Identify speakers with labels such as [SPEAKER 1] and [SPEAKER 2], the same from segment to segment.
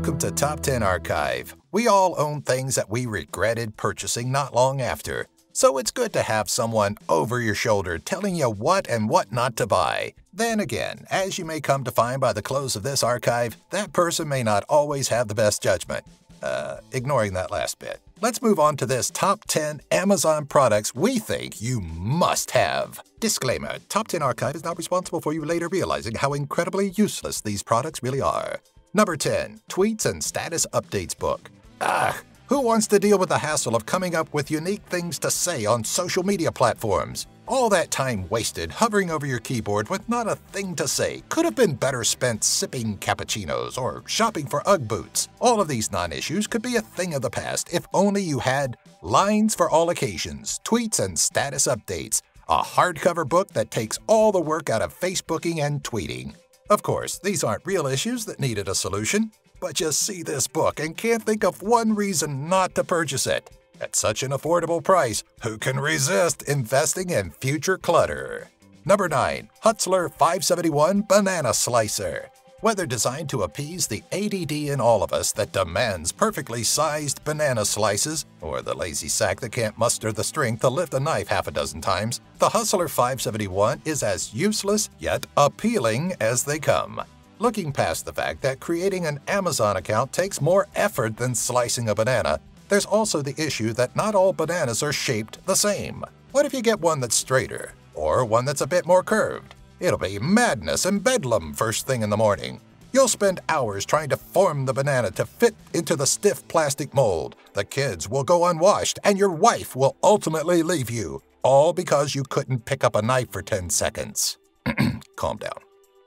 [SPEAKER 1] Welcome to Top 10 Archive. We all own things that we regretted purchasing not long after, so it's good to have someone over your shoulder telling you what and what not to buy. Then again, as you may come to find by the close of this archive, that person may not always have the best judgment. Ignoring that last bit. Let's move on to this Top 10 Amazon products we think you must have. Disclaimer, Top 10 Archive is not responsible for you later realizing how incredibly useless these products really are. Number 10. Tweets and Status Updates Book. Who wants to deal with the hassle of coming up with unique things to say on social media platforms? All that time wasted hovering over your keyboard with not a thing to say could have been better spent sipping cappuccinos or shopping for Ugg boots. All of these non-issues could be a thing of the past if only you had Lines for All Occasions, Tweets and Status Updates, a hardcover book that takes all the work out of Facebooking and tweeting. Of course, these aren't real issues that needed a solution, but you see this book and can't think of one reason not to purchase it. At such an affordable price, who can resist investing in future clutter? Number 9. Hutzler 571 Banana Slicer. Whether designed to appease the ADD in all of us that demands perfectly sized banana slices, or the lazy sack that can't muster the strength to lift a knife half a dozen times, the Hutzler 571 is as useless yet appealing as they come. Looking past the fact that creating an Amazon account takes more effort than slicing a banana, there's also the issue that not all bananas are shaped the same. What if you get one that's straighter, or one that's a bit more curved? It'll be madness and bedlam first thing in the morning. You'll spend hours trying to form the banana to fit into the stiff plastic mold. The kids will go unwashed, and your wife will ultimately leave you, all because you couldn't pick up a knife for 10 seconds. Calm down.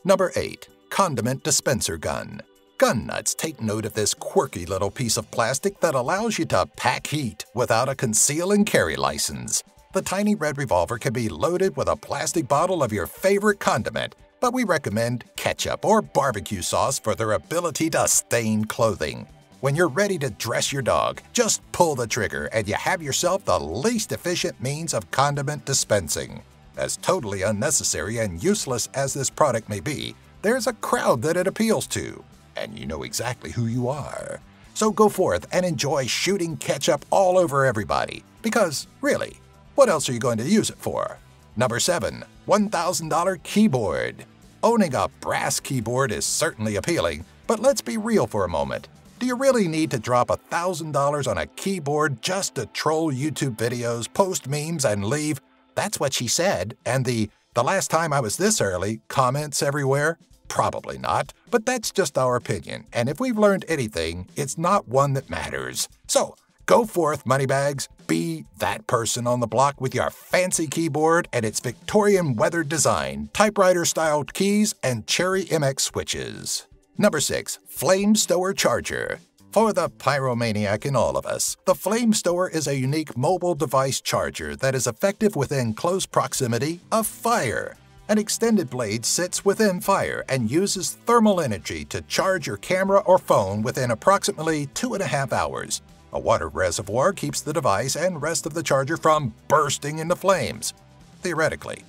[SPEAKER 1] Number 8. Condiment Dispenser Gun. Gun nuts take note of this quirky little piece of plastic that allows you to pack heat without a conceal and carry license. The tiny red revolver can be loaded with a plastic bottle of your favorite condiment, but we recommend ketchup or barbecue sauce for their ability to stain clothing. When you're ready to dress your dog, just pull the trigger and you have yourself the least efficient means of condiment dispensing. As totally unnecessary and useless as this product may be, there's a crowd that it appeals to. And you know exactly who you are. So go forth and enjoy shooting ketchup all over everybody. Because, really, what else are you going to use it for? Number 7. $1,000 Keyboard. Owning a brass keyboard is certainly appealing, but let's be real for a moment. Do you really need to drop $1,000 on a keyboard just to troll YouTube videos, post memes, and leave "That's what she said" and the last time I was this early comments everywhere? Probably not, but that's just our opinion, and if we've learned anything, it's not one that matters. So, go forth, moneybags, be that person on the block with your fancy keyboard and its Victorian weathered design, typewriter-styled keys, and Cherry MX switches. Number 6. FlameStower Charger. For the pyromaniac in all of us, the FlameStower is a unique mobile device charger that is effective within close proximity of fire. An extended blade sits within fire and uses thermal energy to charge your camera or phone within approximately 2.5 hours. A water reservoir keeps the device and rest of the charger from bursting into flames, theoretically.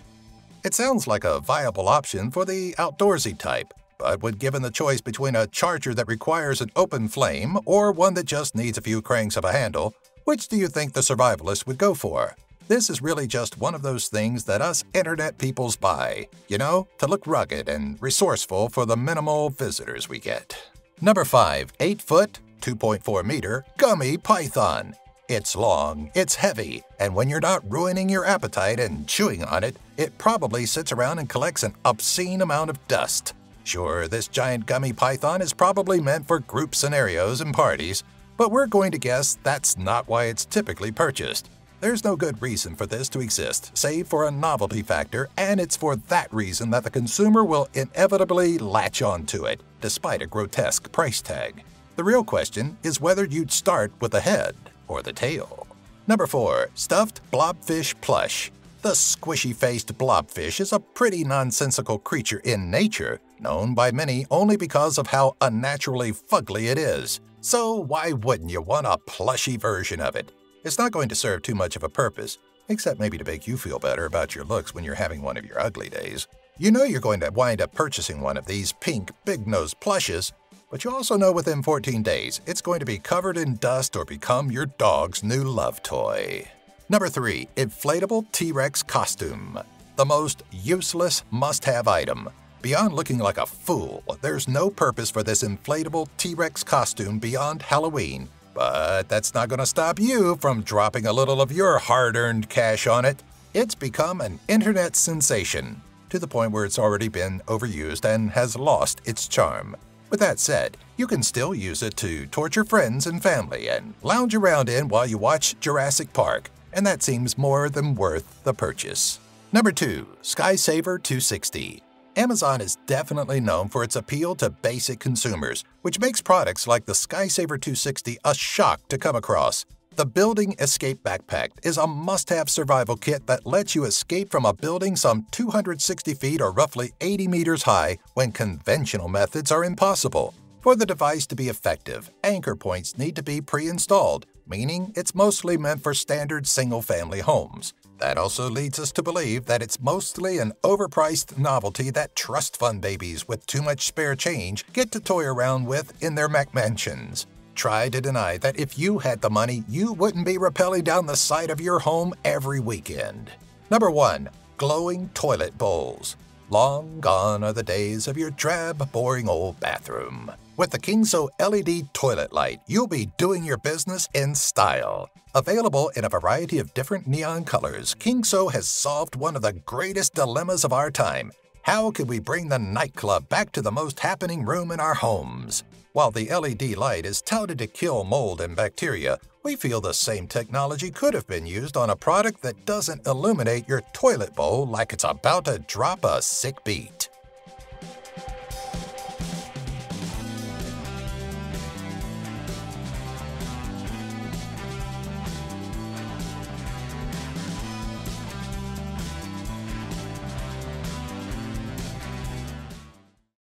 [SPEAKER 1] It sounds like a viable option for the outdoorsy type, but when given the choice between a charger that requires an open flame or one that just needs a few cranks of a handle, which do you think the survivalist would go for? This is really just one of those things that us internet peoples buy, you know, to look rugged and resourceful for the minimal visitors we get. Number 5. 8-foot, 2.4-meter Gummy Python. It's long, it's heavy, and when you're not ruining your appetite and chewing on it, it probably sits around and collects an obscene amount of dust. Sure, this giant gummy python is probably meant for group scenarios and parties, but we're going to guess that's not why it's typically purchased. There's no good reason for this to exist, save for a novelty factor, and it's for that reason that the consumer will inevitably latch onto it, despite a grotesque price tag. The real question is whether you'd start with the head or the tail. Number 4. Stuffed Blobfish Plush. The squishy-faced blobfish is a pretty nonsensical creature in nature, known by many only because of how unnaturally fugly it is. So why wouldn't you want a plushy version of it? It's not going to serve too much of a purpose, except maybe to make you feel better about your looks when you're having one of your ugly days. You know you're going to wind up purchasing one of these pink big-nosed plushes but you also know within 14 days it's going to be covered in dust or become your dog's new love toy. Number 3. Inflatable T-Rex Costume. The most useless must-have item. Beyond looking like a fool, there's no purpose for this inflatable T-Rex costume beyond Halloween. But that's not going to stop you from dropping a little of your hard-earned cash on it. It's become an internet sensation, to the point where it's already been overused and has lost its charm. With that said, you can still use it to torture friends and family and lounge around in while you watch Jurassic Park, and that seems more than worth the purchase. Number 2. SKYSAVER 260. Amazon is definitely known for its appeal to basic consumers, which makes products like the SKYSAVER 260 a shock to come across. The Building Escape Backpack is a must-have survival kit that lets you escape from a building some 260 feet or roughly 80 meters high when conventional methods are impossible. For the device to be effective, anchor points need to be pre-installed, meaning it's mostly meant for standard single-family homes. That also leads us to believe that it's mostly an overpriced novelty that trust fund babies with too much spare change get to toy around with in their McMansions. Try to deny that if you had the money, you wouldn't be rappelling down the side of your home every weekend. Number 1. Glowing Toilet Bowls. Long gone are the days of your drab, boring old bathroom. With the KingSo LED toilet light, you'll be doing your business in style. Available in a variety of different neon colors, KingSo has solved one of the greatest dilemmas of our time. How can we bring the nightclub back to the most happening room in our homes? While the LED light is touted to kill mold and bacteria, we feel the same technology could have been used on a product that doesn't illuminate your toilet bowl like it's about to drop a sick beat.